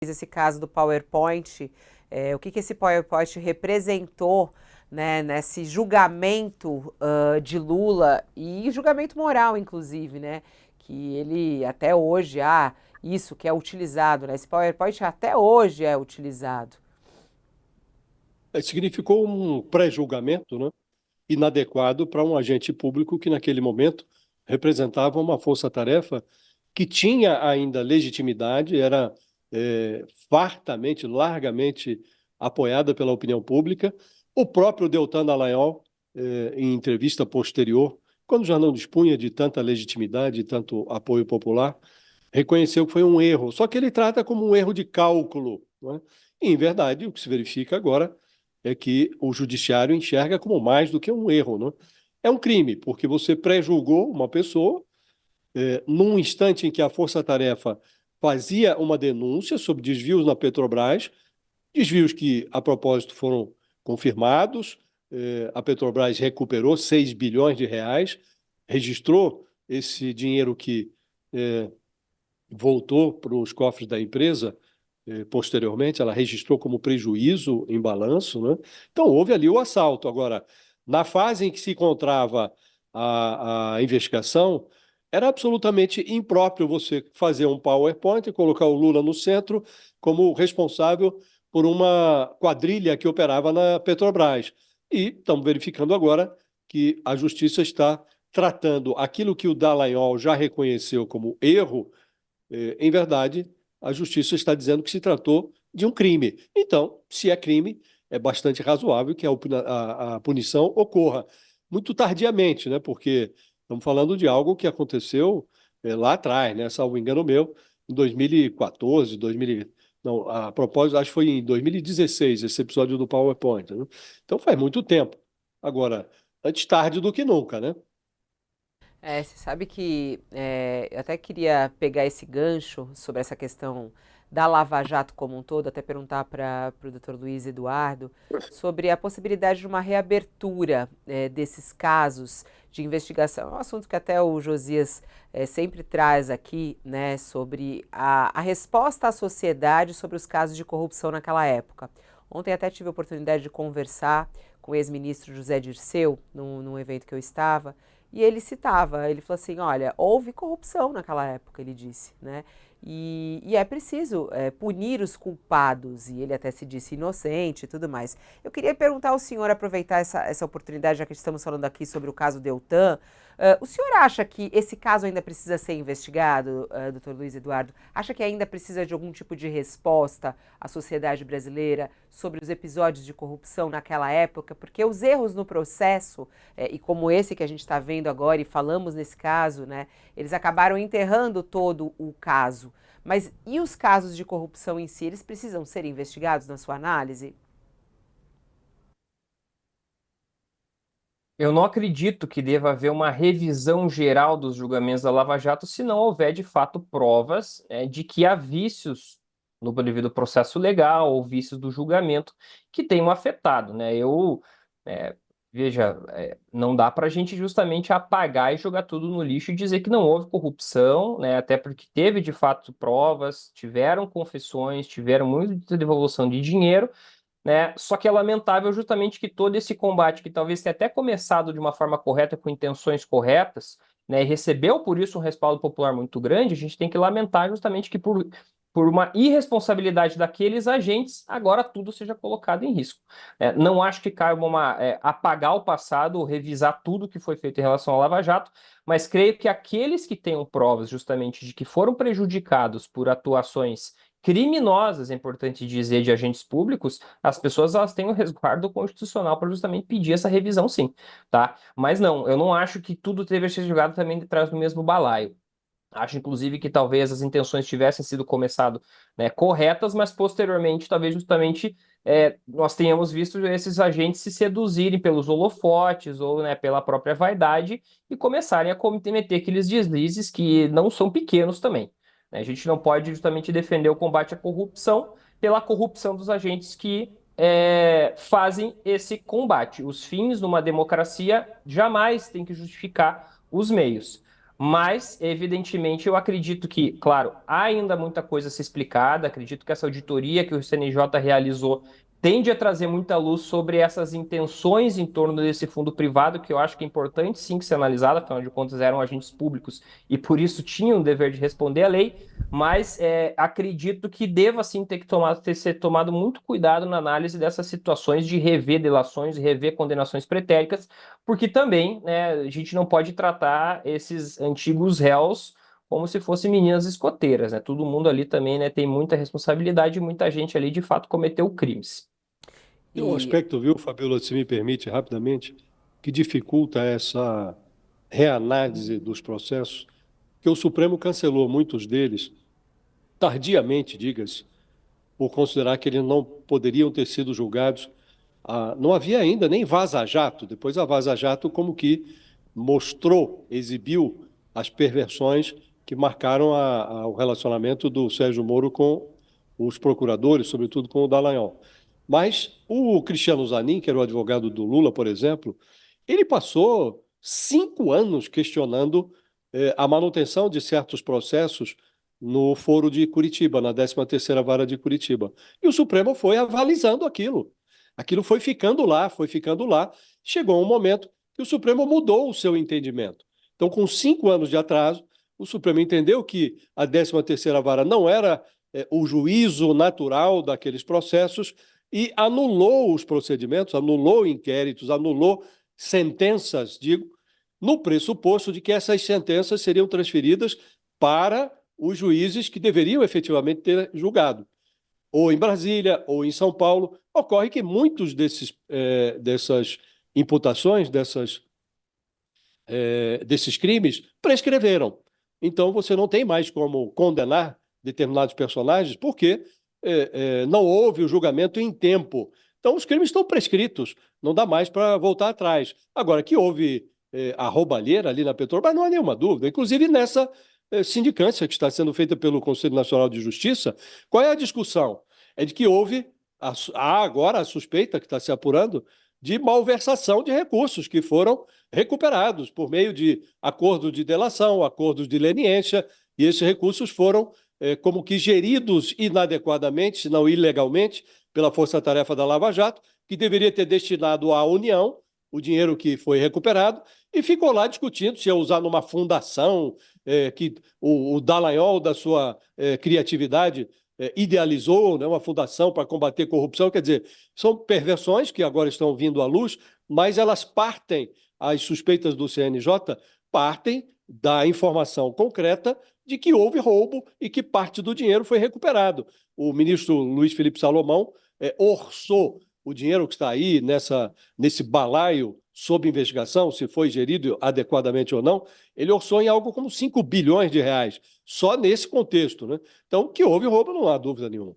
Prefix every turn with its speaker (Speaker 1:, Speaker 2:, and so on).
Speaker 1: esse caso do PowerPoint, o que esse PowerPoint representou, né, nesse julgamento de Lula e julgamento moral, inclusive, né, que ele até hoje, isso que é utilizado, né, esse PowerPoint até hoje é utilizado.
Speaker 2: Significou um pré-julgamento, né, inadequado para um agente público que, naquele momento, representava uma força-tarefa que tinha ainda legitimidade, era fartamente, largamente apoiada pela opinião pública. O próprio Deltan Dallagnol, em entrevista posterior, quando já não dispunha de tanta legitimidade e tanto apoio popular, reconheceu que foi um erro. Só que ele trata como um erro de cálculo, né? E, em verdade, o que se verifica agora é que o judiciário enxerga como mais do que um erro, né? É um crime, porque você pré-julgou uma pessoa num instante em que a Força-Tarefa fazia uma denúncia sobre desvios na Petrobras, desvios que, a propósito, foram confirmados. A Petrobras recuperou 6 bilhões de reais, registrou esse dinheiro que voltou para os cofres da empresa. Posteriormente, ela registrou como prejuízo em balanço, né? Então, houve ali o assalto. Agora, na fase em que se encontrava a investigação, era absolutamente impróprio você fazer um PowerPoint e colocar o Lula no centro como responsável por uma quadrilha que operava na Petrobras. E estamos verificando agora que a justiça está tratando aquilo que o Dallagnol já reconheceu como erro. Em verdade, a justiça está dizendo que se tratou de um crime. Então, se é crime, é bastante razoável que a punição ocorra muito tardiamente, né? Porque estamos falando de algo que aconteceu lá atrás, né? Salvo engano meu, em 2014, 2000, não, a propósito, acho que foi em 2016 esse episódio do PowerPoint, né? Então faz muito tempo. Agora, antes tarde do que nunca, né?
Speaker 1: Você sabe que eu até queria pegar esse gancho sobre essa questão da Lava Jato como um todo, até perguntar para o Dr. Luiz Eduardo sobre a possibilidade de uma reabertura desses casos de investigação. É um assunto que até o Josias sempre traz aqui, né, sobre a resposta à sociedade sobre os casos de corrupção naquela época. Ontem até tive a oportunidade de conversar com o ex-ministro José Dirceu, num evento que eu estava, e ele citava, ele falou assim, olha, houve corrupção naquela época, ele disse, né? E é preciso punir os culpados, e ele até se disse inocente e tudo mais. Eu queria perguntar ao senhor, aproveitar essa oportunidade, já que estamos falando aqui sobre o caso Deltan, o senhor acha que esse caso ainda precisa ser investigado, doutor Luiz Eduardo? Acha que ainda precisa de algum tipo de resposta à sociedade brasileira sobre os episódios de corrupção naquela época? Porque os erros no processo, e como esse que a gente está vendo agora, e falamos nesse caso, né, eles acabaram enterrando todo o caso. Mas e os casos de corrupção em si, eles precisam ser investigados na sua análise?
Speaker 3: Eu não acredito que deva haver uma revisão geral dos julgamentos da Lava Jato se não houver, de fato, provas, de que há vícios no devido processo legal ou vícios do julgamento que tenham afetado, né? É, veja, não dá para a gente justamente apagar e jogar tudo no lixo e dizer que não houve corrupção, né? Até porque teve, de fato, provas, tiveram confissões, tiveram muita devolução de dinheiro, né? Só que é lamentável justamente que todo esse combate, que talvez tenha até começado de uma forma correta, com intenções corretas, né, e recebeu por isso um respaldo popular muito grande, a gente tem que lamentar justamente que por uma irresponsabilidade daqueles agentes, agora tudo seja colocado em risco. Não acho que caiba apagar o passado, revisar tudo que foi feito em relação ao Lava Jato, mas creio que aqueles que tenham provas justamente de que foram prejudicados por atuações criminosas, é importante dizer, de agentes públicos, as pessoas elas têm o resguardo constitucional para justamente pedir essa revisão, sim, tá? Mas não, eu não acho que tudo deve ser julgado também detrás do mesmo balaio. Acho, inclusive, que talvez as intenções tivessem sido começado, né, corretas, mas posteriormente, talvez justamente nós tenhamos visto esses agentes se seduzirem pelos holofotes ou, né, pela própria vaidade e começarem a cometer aqueles deslizes que não são pequenos também, né? A gente não pode justamente defender o combate à corrupção pela corrupção dos agentes que fazem esse combate. Os fins numa democracia jamais têm que justificar os meios. Mas, evidentemente, eu acredito que, claro, há ainda muita coisa a ser explicada. Acredito que essa auditoria que o CNJ realizou tende a trazer muita luz sobre essas intenções em torno desse fundo privado, que eu acho que é importante sim que ser analisada, afinal de contas eram agentes públicos e por isso tinham o dever de responder à lei, mas acredito que deva sim ter ser tomado muito cuidado na análise dessas situações de rever delações, rever condenações pretéritas, porque também, né, a gente não pode tratar esses antigos réus como se fossem meninas escoteiras, né? Todo mundo ali também, né, tem muita responsabilidade e muita gente ali de fato cometeu crimes.
Speaker 2: Tem um
Speaker 1: E
Speaker 2: aspecto, viu, Fabiola, se me permite rapidamente, que dificulta essa reanálise dos processos, que o Supremo cancelou muitos deles, tardiamente, diga-se, por considerar que eles não poderiam ter sido julgados. Não havia ainda nem vaza-jato. Depois a vaza-jato como que mostrou, exibiu as perversões que marcaram o relacionamento do Sérgio Moro com os procuradores, sobretudo com o Dallagnol. Mas o Cristiano Zanin, que era o advogado do Lula, por exemplo, ele passou 5 anos questionando a manutenção de certos processos no foro de Curitiba, na 13ª Vara de Curitiba. E o Supremo foi avalizando aquilo. Aquilo foi ficando lá, foi ficando lá. Chegou um momento que o Supremo mudou o seu entendimento. Então, com 5 anos de atraso, o Supremo entendeu que a 13ª Vara não era o juízo natural daqueles processos e anulou os procedimentos, anulou inquéritos, anulou sentenças, digo, no pressuposto de que essas sentenças seriam transferidas para os juízes que deveriam efetivamente ter julgado, ou em Brasília, ou em São Paulo. Ocorre que muitos dessas imputações, desses crimes, prescreveram. Então, você não tem mais como condenar determinados personagens, porque não houve o julgamento em tempo. Então, os crimes estão prescritos, não dá mais para voltar atrás. Agora, que houve a roubalheira ali na Petrobras, não há nenhuma dúvida. Inclusive, nessa sindicância que está sendo feita pelo Conselho Nacional de Justiça, qual é a discussão? É de que há agora a suspeita que está se apurando de malversação de recursos que foram recuperados por meio de acordos de delação, acordos de leniência, e esses recursos foram como que geridos inadequadamente, se não ilegalmente, pela Força Tarefa da Lava Jato, que deveria ter destinado à União o dinheiro que foi recuperado, e ficou lá discutindo se ia usar numa fundação que o Dallagnol, da sua criatividade, idealizou, né, uma fundação para combater corrupção. Quer dizer, são perversões que agora estão vindo à luz, mas elas partem, as suspeitas do CNJ partem da informação concreta de que houve roubo e que parte do dinheiro foi recuperado. O ministro Luiz Felipe Salomão orçou o dinheiro que está aí nesse balaio sob investigação, se foi gerido adequadamente ou não, ele orçou em algo como 5 bilhões de reais, só nesse contexto, né? Então, que houve roubo, não há dúvida nenhuma.